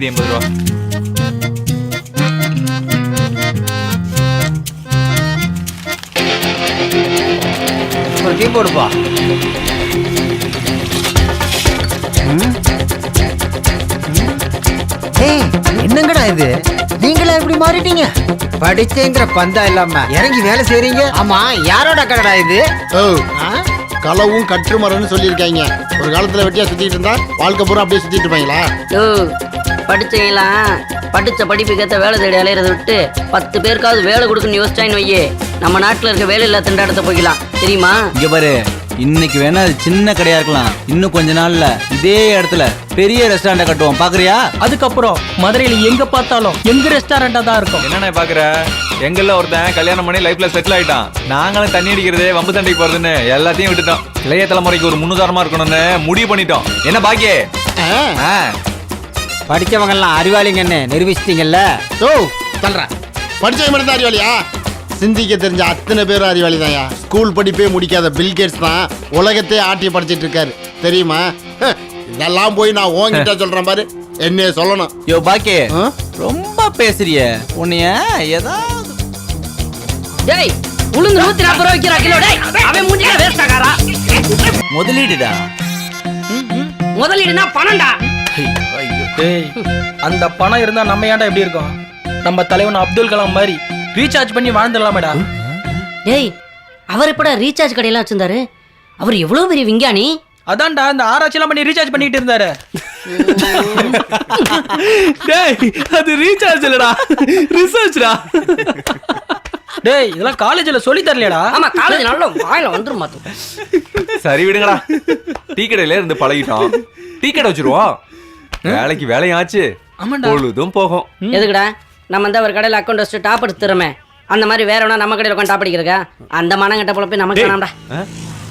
மீதி 80 ரூபா. ஒரு டீ போடுப்பா. என்னங்கடா இது, நீங்களா இப்படி மாறிட்டீங்க? படிச்சேங்கிற பந்தா இல்லாம இறங்கி வேலை செய்றீங்க. ஆமா, யாரோட கடடா இது? களவும் கற்றுமரன்னு சொல்லியிருக்காங்க. ஒரு காலத்துல வெட்டியா சுத்திட்டு இருந்தா வாழ்க்கை பூரா அப்படியே சுத்திட்டு இருப்பாங்களா? படிச்சீங்களா? படிச்ச படிப்புக்கேற்ற வேலை தேடி அலையிறத விட்டு 10 பேருக்காவது வேலை கொடுக்குன்னு யோசிச்சான்னு வையே, நம்ம நாட்டுல இருக்க வேலை இல்லா திண்டாட்டத்தை போய்க்கலாம். தெரியுமா? இங்க பாரு, இன்னைக்கு வேணா அது சின்ன கடையா இருக்கலாம், இன்னும் கொஞ்ச நாள்ல இதே இடத்துல பெரிய ரெஸ்டாரண்ட் கட்டுவோம். பாக்குறியா? அதுக்கப்புறம் மதுரையில எங்க பார்த்தாலும் எங்க ரெஸ்டாரண்டா தான் இருக்கும். என்னண்ணே பாக்குற? எங்கெல்லாம் ஒருத்தன் கல்யாணம் பண்ணி லைஃப்ல செட்டில் ஆயிட்டான். நாங்களும் தண்ணி அடிக்கிறது, வம்பு சண்டைக்கு போறதுன்னு எல்லாத்தையும் விட்டுட்டோம். இளைய தலைமுறைக்கு ஒரு முன்னுதாரணமா இருக்கணும்னு முடிவு பண்ணிட்டோம். என்ன பாக்கியே? படிச்சவங்க எல்லாம் அறிவாளிங்கன்னு நிரூபிச்சிட்டீங்கல்ல. படிச்சவங்க மட்டும் தான் அறிவாளியா? சிந்திக்க தெரிஞ்ச அத்தனை பேரும் அறிவாளி தான்யா. ஸ்கூல் படிப்பே முடிக்காத பில்கேட்ஸ் தான் உலகத்தையே ஆட்டி படிச்சிட்டு இருக்காரு, தெரியுமா? இதெல்லாம் போய் நான் ஓங்கிட்ட சொல்றேன் பாரு, என்ன சொல்லணும்? யோ பாக்கே, ரொம்ப பேசுறிய உன்னைய ஏதாவது. டேய், உளுந்து 140 ரூபாய் விக்கிறா கிலோ. டேய், அவன் மூஞ்சில வேஸ்ட் ஆகாரா? முதலீடுடா. முதலீடுனா பணம்டா. டேய், அந்த பணம் இருந்தா நம்ம ஏன்டா எப்படி இருக்கோம்? நம்ம தலைவன் அப்துல் கலாம் மாதிரி ரீசார்ஜ் பண்ணி வாழ்ந்துடலாமேடா. டேய், அவர் எப்படா ரீசார்ஜ் கடையெல்லாம் வச்சிருந்தாரு? அவர் எவ்வளவு பெரிய விஞ்ஞானி. அதான்டா, இந்த ஆராய்ச்சியெல்லாம் பண்ணி ரீசார்ஜ் பண்ணிட்டு இருந்தாரு. டேய், அது ரீசார்ஜ் இல்லடா, ரிசர்ச்டா. டேய், இதெல்லாம் காலேஜ்ல சொல்லி தரலையடா. ஆமா, காலேஜ் நல்ல வாயில வந்துரும் மாத்து. சரி விடுங்கடா, டீ கடையில இருந்து பழகிட்டோம், டீ கடை வச்சிருவோம். வேலைக்கு வேலையாச்சு, பொழுதும் போகும். எதுக்குடா? நம்ம இந்த ஒரு கடையில் அக்கௌண்ட் வச்சுட்டு டாப் எடுத்துறோமே, அந்த மாதிரி வேற ஒன்றா நம்ம கடையில் உட்காந்து டாப் அடிக்கிறக்கா? அந்த மனங்கட்ட பொழப்பை நமக்கு வேணாம்டா.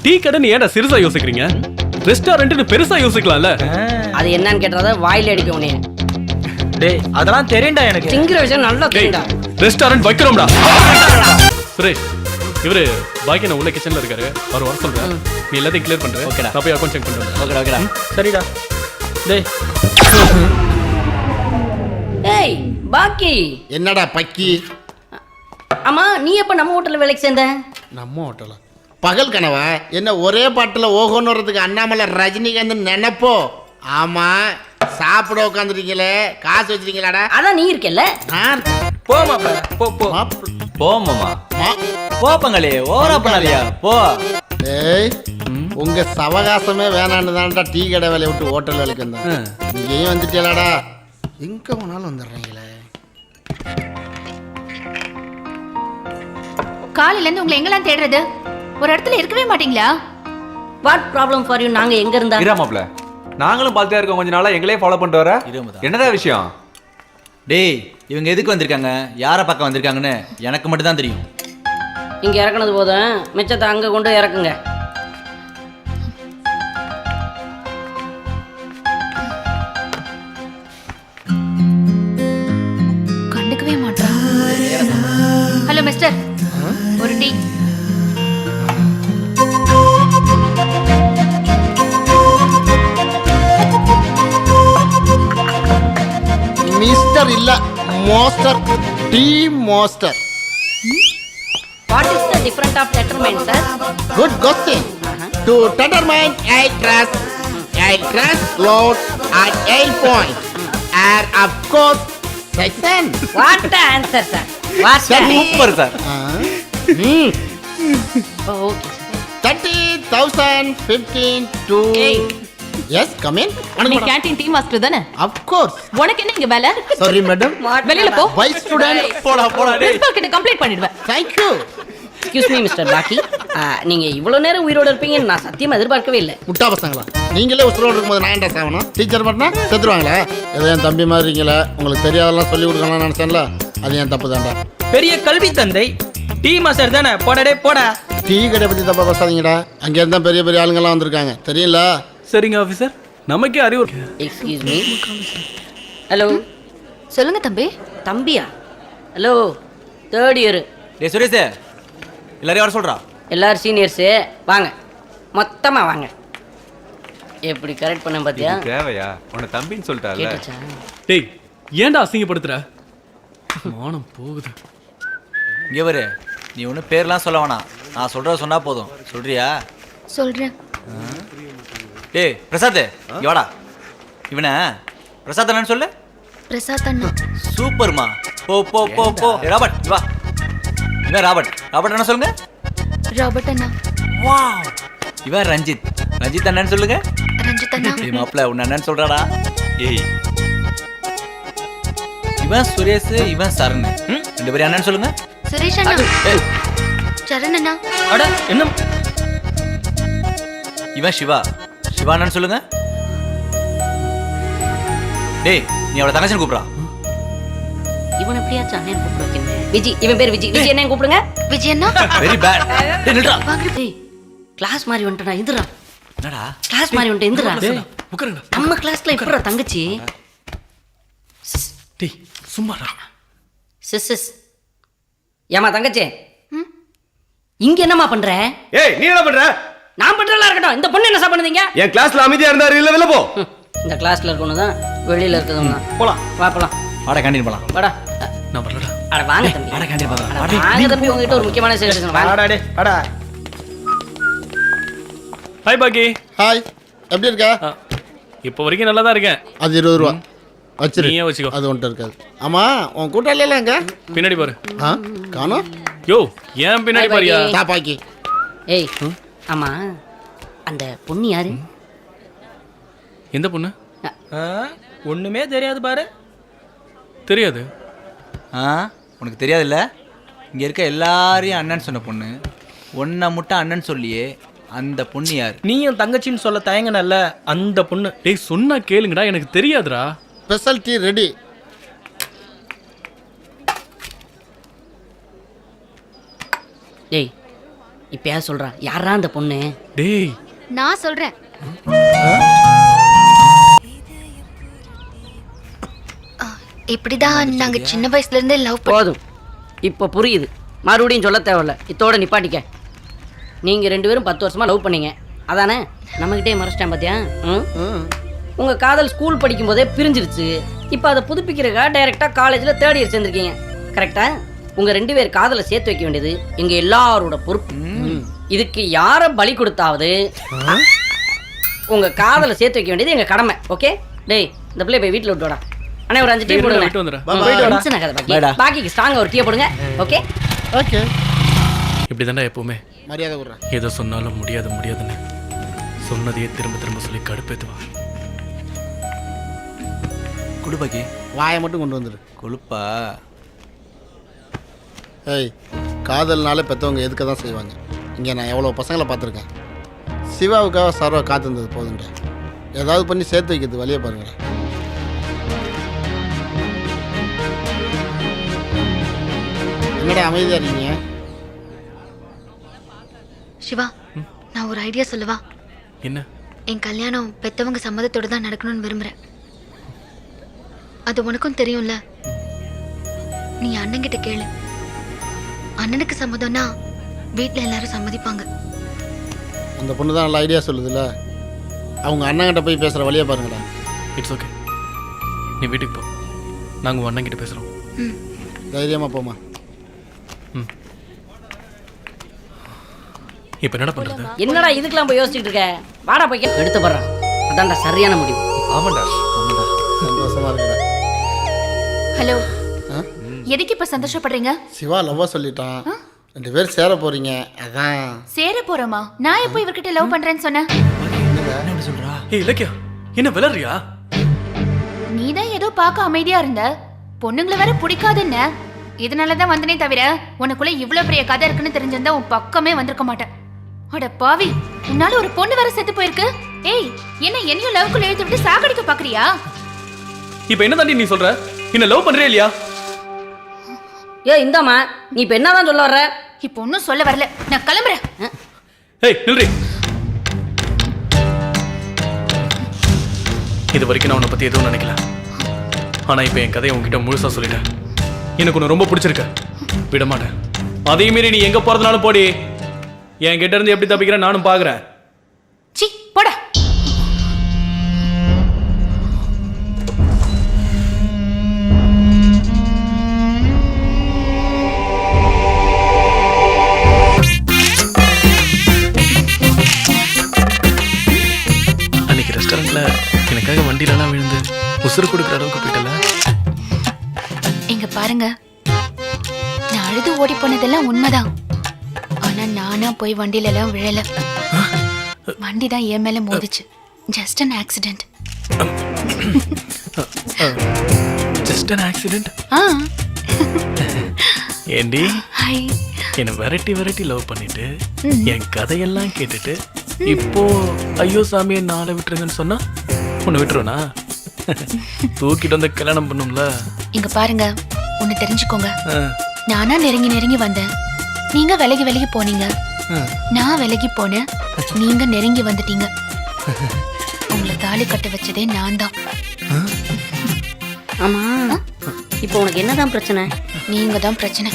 டீ கடைன்னு ஏன்டா சிறுசா யோசிக்கிறீங்க? ரெஸ்டாரண்ட்னு பெருசா யோசிக்கலாம்ல. அது என்னன்னு கேட்டறத வாயில அடிக்க உனே. டேய், அதெல்லாம் தெரியும்டா எனக்கு. திங்கிற விஷயம் நல்லா தெரியும்டா. ரெஸ்டாரண்ட் வைக்கிறோம்டா. சுரேஷ், இவரு பாக்கியன உள்ள கிச்சன்ல இருக்காரு, அவர் வர சொல்றேன். நீ எல்லாத்தையும் கிளியர் பண்ற. ஓகேடா. நான் போய் அக்கௌண்ட் செக் பண்றேன். ஓகேடா ஓகேடா. சரிடா. டேய், ஏய் பாக்கி, என்னடா பக்கி? ஆமா, நீ எப்ப நம்ம ஹோட்டல்ல வேலைக்கு சேர்ந்த? நம்ம ஹோட்டலா? பகல் கனவா? என்ன ஒரே பாட்டுல ஓகோன்னு வர்றதுக்கு அண்ணாமலை ரஜினிகாந்த் நினைப்போ? ஆமா, சாப்பிட உட்காந்துருக்கீங்களே, காசு வச்சிருக்கீங்களாடா? அதான் நீ இருக்கல. போமா போ போ. போமாமா, போப்பங்களே, ஓவரா பண்ணலையா? போ. ஏய், உங்க சவகாசமே வேணான்னு தான்டா டீ கடை வேலையை விட்டு ஹோட்டல் வேலைக்கு வந்தேன். நீங்க வந்துட்டீங்களாடா? எங்க போனாலும் வந்துடுறீங்களே. காலையில இருந்து உங்களை எங்கெல்லாம் தேடுறது? ஒரு இடத்துல இருக்கவே மாட்டீங்களா? What problem for you? நாங்க எங்க இருந்தா? இராமாப்ல, நாங்களும் பார்த்துட்டே இருக்கோம். கொஞ்ச நாளா எங்களே ஃபாலோ பண்ணிட்டு வர. என்னதான் விஷயம்? டேய், இவங்க எதுக்கு வந்திருக்காங்க, யார பக்கம் வந்திருக்காங்கன்னு எனக்கு மட்டும் தான் தெரியும். இங்க இறக்குனது போதும், மிச்சத்தை அங்க கொண்டு இறக்குங்க. கண்டுக்கவே மாட்டான். ஹலோ மிஸ்டர், ஒரு டீ. மிஸ்டர் இல்ல, master, tea master. What is the difference of determinant, sir? Good question. To determine a trust, load at 8 point. And of course, section. What the answer, sir? What the? Super sir. Oh, okay. 30,000, 15 to. Hey. Yes, come in. நீ canteen tea master தானே? Of course. உனக்கு என்ன இங்க வேலை? Sorry, madam. வெளியில போ. Vice student. போடா போடா. பிரின்சிபல் கிட்ட கம்ப்ளைண்ட் பண்ணிடுவேன். Thank you. Excuse me, Mr. Baki. நீங்க இவ்வளவு நேரம் உயிரோட இருப்பீங்கன்னு நான் சத்தியமா எதிர்பார்க்கவே இல்லை. முட்டா பசங்களா, நீங்களே உசுரோடு இருக்கும்போது நான் ஏன்டா சாவணும்? டீச்சர் பண்ணா செத்துருவாங்களா? ஏதோ என் தம்பி மாதிரி இருக்கீங்களே, உங்களுக்கு தெரியாதெல்லாம் சொல்லி கொடுக்கலாம்னு நினைச்சேன்ல, அது என் தப்பு தான்டா. பெரிய கல்வி தந்தை டீ மாஸ்டர் தானே? போடா போடா. டீ கடை பத்தி தப்பா பேசாதீங்கடா, அங்க இருந்தா பெரிய பெரிய ஆளுங்கெல்லாம் வந்திருக்காங்க, தெரியல? சரிங்க ஆபீசர், நமக்கே அறிவு. Excuse me. ஹலோ. சொல்லுங்க தம்பி. தம்பியா? Hello, 3rd year. டேய் சுரேஷ், எல்லாரையும் வர சொல்றா. எல்லாரும் சீனியர்ஸு வாங்க, மொத்தமாக வாங்க. எப்படி கரெக்ட் பண்ண பார்த்தியா? தேவையா? உன்னை தம்பின்னு சொல்லிட்டால. கேட்டுச்சா? டேய், ஏன்டா அசிங்கப்படுத்துற? மானம் போகுது. இங்கே வரு, நீ ஒன்றும் பேர்லாம் சொல்ல வேணாம். நான் சொல்கிறத சொன்னால் போதும். சொல்கிறியா? சொல்றேன். டேய் பிரசாத், இங்க வாடா. இவனை பிரசாத் அண்ணான்னு சொல்லு. பிரசாத் அண்ணா. சூப்பர்மா. போ போ போ போ. ஏய், ராபர்ட் இங்க வா. இவன் ராபர்ட். ராபர்ட் அண்ணா சொல்லுங்க. ராபர்ட் அண்ணா. வாவ். இவன் ரஞ்சித். ரஞ்சித் அண்ணான்னு சொல்லுங்க. ரஞ்சித் அண்ணா. ஏய் மாப்ள, உன்ன அண்ணான்னு சொல்றாடா. ஏய், இவன் சுரேஷ், இவன் சரண். ரெண்டு பேரும் அண்ணான்னு சொல்லுங்க. சுரேஷ் அண்ணா. ஏய், சரண் அண்ணா. அட என்ன? இவன் சிவா. சிவா அண்ணான்னு சொல்லுங்க. டேய், நீ அவளை தங்கச்சின்னு கூப்பிடா. இவன் எப்படியாச்சும் அண்ணன் கூப்பிட வைக்கணும். விஜி, இவன் பேர் விஜி. விஜி என்ன கூப்பிடுங்க. விஜய் அண்ணா. Very bad. டேய் நில்றா. டேய் கிளாஸ் மாதிரி வந்துட்டா இந்துரா. என்னடா? கிளாஸ் மாதிரி வந்துட்டு இந்துரா. உட்காருங்க. நம்ம கிளாஸ்ல எப்படிடா தங்கச்சி? டேய் சும்மாடா. சிஸ் ஏமா தங்கச்சி, இங்க என்னம்மா பண்ற? ஏய் நீ என்ன பண்ற? நான் பண்றதெல்லாம் இருக்கட்டும், இந்த பொண்ணு என்ன சாப்பிடுறீங்க? என் கிளாஸ்ல அமைதியா இருந்தாரு, இல்ல வெளில போ. இந்த கிளாஸ்ல இருக்கணும் தான், வெளியில இருக்கணும் தான். போலாம். வா போலாம். வாடா கேண்டீன் போலாம். வாடா. நான் வரலடா. அட வாங்க தம்பி. வாடா கேண்டீன் போலாம். அட வாங்க தம்பி, உங்ககிட்ட ஒரு முக்கியமான விஷயம் பேசணும். வாங்க. வாடா டேய் வாடா. ஹாய் பாக்கி. ஹாய், எப்படி இருக்க? இப்போ வரைக்கும் நல்லா தான் இருக்கேன். அது 20 ரூபா வச்சிரு. நீயே வச்சுக்கோ. அது ஒன்றும் இருக்காது. ஆமா, உன் கூட்டாளி எல்லாம் எங்க? பின்னாடி பாரு. ஆ, காணோம். யோ ஏன் பின்னாடி Bye, பாரியா? Baki. தாப்பாக்கி. ஏய் ஆமா, அந்த பொண்ணு யாரு? எந்த பொண்ணு? ஒண்ணுமே தெரியாது பாரு. தெரியாது. உனக்கு தெரியாதுல்ல? இங்க இருக்க எல்லாரையும் அண்ணன் சொன்ன பொண்ணு, ஒன்ன மட்டும் அண்ணன் சொல்லியே அந்த பொண்ணு யார்? நீயும் தங்கச்சின்னு சொல்ல தயங்கனல்ல, அந்த பொண்ணு. டேய் சொன்னா கேளுங்கடா, எனக்கு தெரியாதுடா. Special tea ready. டேய் இப்ப யார் சொல்றா? யாரா அந்த பொண்ணு? டேய் நான் சொல்றேன். இப்படிதான் நாங்க சின்ன வயசுல இருந்தே லவ் போதும், இப்ப புரியுது. மறுபடியும் சொல்ல தேவையில்ல, இதோட நிப்பாட்டிக்க. நீங்க 2 பேரும் 10 வருஷமா லவ் பண்ணீங்க, அதானே? நம்மகிட்டே மறைச்சிட்டேன் பாத்தியா? உங்க காதல் ஸ்கூல் படிக்கும் போதே பிரிஞ்சிருச்சு. இப்ப அதை புதுப்பிக்கிறக்கா டைரக்டா காலேஜ்ல 3rd இயர் சேர்ந்திருக்கீங்க. கரெக்டா? உங்க 2 பேர் காதலை சேர்த்து வைக்க வேண்டியது எங்க எல்லாரோட பொறுப்பு. இதுக்கு யார பலி கொடுத்தாவது உங்க காதலை சேர்த்து வைக்க வேண்டியது எங்க கடமை. ஓகே? டேய் இந்த பிள்ளை போய் வீட்டுல விட்டுடா. அண்ணா ஒரு 5 டீ போடுங்க. விட்டு வந்துடுறேன். டென்ஷன் ஆகாத பாக்கி. பாக்கிக்கு ஸ்ட்ராங்கா ஒரு டீ போடுங்க. ஓகே? ஓகே. இப்படி தாண்டா எப்பவுமே மரியாதை கொடுறேன். ஏதோ சொன்னாலும் முடியாதுன்னு சொன்னதையே திரும்ப திரும்ப சொல்லி கடுப்பேத்துவான். குடுபாக்கி வாயை மட்டும் கொண்டு வந்துரு. கொழுப்பா. ஏய், காதல்னாலே பெற்றவங்க எதுக்க தான் செய்வாங்க. இங்கே நான் எவ்வளோ பசங்களை பார்த்துருக்கேன். சிவாவுக்காக சர்வா காத்திருந்தது போதுங்க. ஏதாவது பண்ணி சேர்த்து வைக்கிறது வழியை பாருங்களேன். என்னடா அமைதியாக இருக்கீங்க? சிவா, நான் ஒரு ஐடியா சொல்லவா? என்ன? என் கல்யாணம் பெத்தவங்க சம்மதத்தோட தான் நடக்கணும்னு விரும்புறேன். அது உனக்கும் தெரியும்ல. நீ அண்ணன்கிட்ட கேளு. அண்ணனுக்கு சம்மதம்னா வீட்டில் எல்லாரும் சம்மதிப்பாங்க. அந்த பொண்ணு தான் நல்ல ஐடியா சொல்லுதுல்ல. அவங்க அண்ணங்கிட்ட போய் பேசுகிற வழியை பாருங்கடா. இட்ஸ் ஓகே, நீ வீட்டுக்கு போ. நாங்கள் அண்ணன் கிட்ட பேசுகிறோம். தைரியமாக போமா. இப்போ என்னடா பண்ணுறது? என்னடா இதுக்கெல்லாம் போய் யோசிச்சுட்டு இருக்க? வாடா போய் எடுத்து போடுறான். அதான்டா சரியான முடிவு. ஆமாண்டா. சந்தோஷமா இருக்குடா. ஹலோ, எதுக்கு இப்ப சந்தோஷப்படுறீங்க? சிவா லவ்வா சொல்லிட்டான். 2 பேர் சேர போறீங்க, அதான். சேர போறோமா? நான் எப்போ இவர்கிட்ட லவ் பண்றேன்னு சொன்னேன்? என்ன சொல்றா? ஏய் இலக்கியா, என்ன விளறியா? நீதான் ஏதோ பார்க்க அமைதியா இருந்த. பொண்ணுங்களை வேற பிடிக்காதுன்னு. இதனாலதான் வந்தனே தவிர உனக்குள்ள இவ்வளவு பெரிய கதை இருக்குன்னு தெரிஞ்சிருந்தா உன் பக்கமே வந்திருக்க மாட்டேன். அட பாவி, உன்னால ஒரு பொண்ணு வேற செத்து போயிருக்கு. ஏய், என்ன என்னையும் லவ்க்குள்ள இழுத்து விட்டு சாகடிக்க பாக்குறியா? இப்போ என்ன தாண்டி நீ சொல்ற? என்ன லவ் பண்றே இல்லையா? இந்தாமா, நீ இப்ப என்னதான் சொல்ல வர்ற? இப்ப ஒன்னும் சொல்ல வரல, நான் கிளம்புறேன். ஏய் நில்றி. இது வரைக்கும் நான் உன்னை பத்தி எதுவும் நினைக்கல. ஆனா இப்ப என் கதையை உன்கிட்ட முழுசா சொல்லிட்டேன். எனக்கு உன்னை ரொம்ப பிடிச்சிருக்க, விட மாட்டேன். அதே மீறி நீ எங்க போறதுனாலும் போடி. என் கிட்ட இருந்து எப்படி தப்பிக்கிறேன் நானும் பாக்குறேன். சி போடா. உசுறு கொடுக்குற அளவுக்கு போயிட்டல. இங்க பாருங்க, நான் அழுது ஓடி போனதெல்லாம் உண்மைதான். ஆனா நானா போய் வண்டியில எல்லாம் விழல. வண்டி தான் என் மேல மோதிச்சு. Just an accident. Just an accident. ஏண்டி ஹாய். என்னை வெரைட்டி லவ் பண்ணிட்டு என் கதையெல்லாம் கேட்டுட்டு இப்போ ஐயோ சாமி என்ன ஆளை விட்டுருங்கன்னு சொன்னா உன்னை விட்டுருவனா? தூக்கிட்டு வந்து கல்யாணம் பண்ணும்ல. இங்க பாருங்க, ஒண்ணு தெரிஞ்சுக்கோங்க. நானா நெருங்கி வந்தேன், நீங்க விலகி போனீங்க. நான் விலகி போனேன், நீங்க நெருங்கி வந்துட்டீங்க. உங்களை தாலி கட்ட வச்சதே நான் தான். ஆமா, இப்போ உனக்கு என்னதான் பிரச்சனை? நீங்க தான் பிரச்சனை.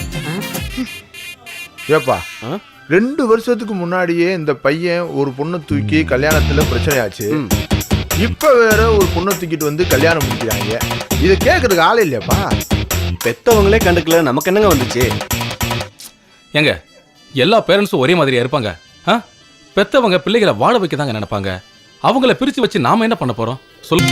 ஏப்பா 2 வருஷத்துக்கு முன்னாடியே இந்த பையன் ஒரு பொண்ணை தூக்கி கல்யாணத்துல பிரச்சனையாச்சு. இப்ப வேற ஒரு பொண்ணை தூக்கிட்டு வந்து கல்யாணம் முடிக்கிறாங்க. இதை கேட்கறதுக்கு ஆள் இல்லையாப்பா? பெத்தவங்களே கண்டுக்கல, நமக்கு என்னங்க வந்துச்சு? ஏங்க, எல்லா பேரண்ட்ஸும் ஒரே மாதிரியா இருப்பாங்க? பெத்தவங்க பிள்ளைகளை வாழ வைக்க தாங்க நினைப்பாங்க. அவங்கள பிரிச்சு வச்சு நாம என்ன பண்ண போறோம்? சொல்லு.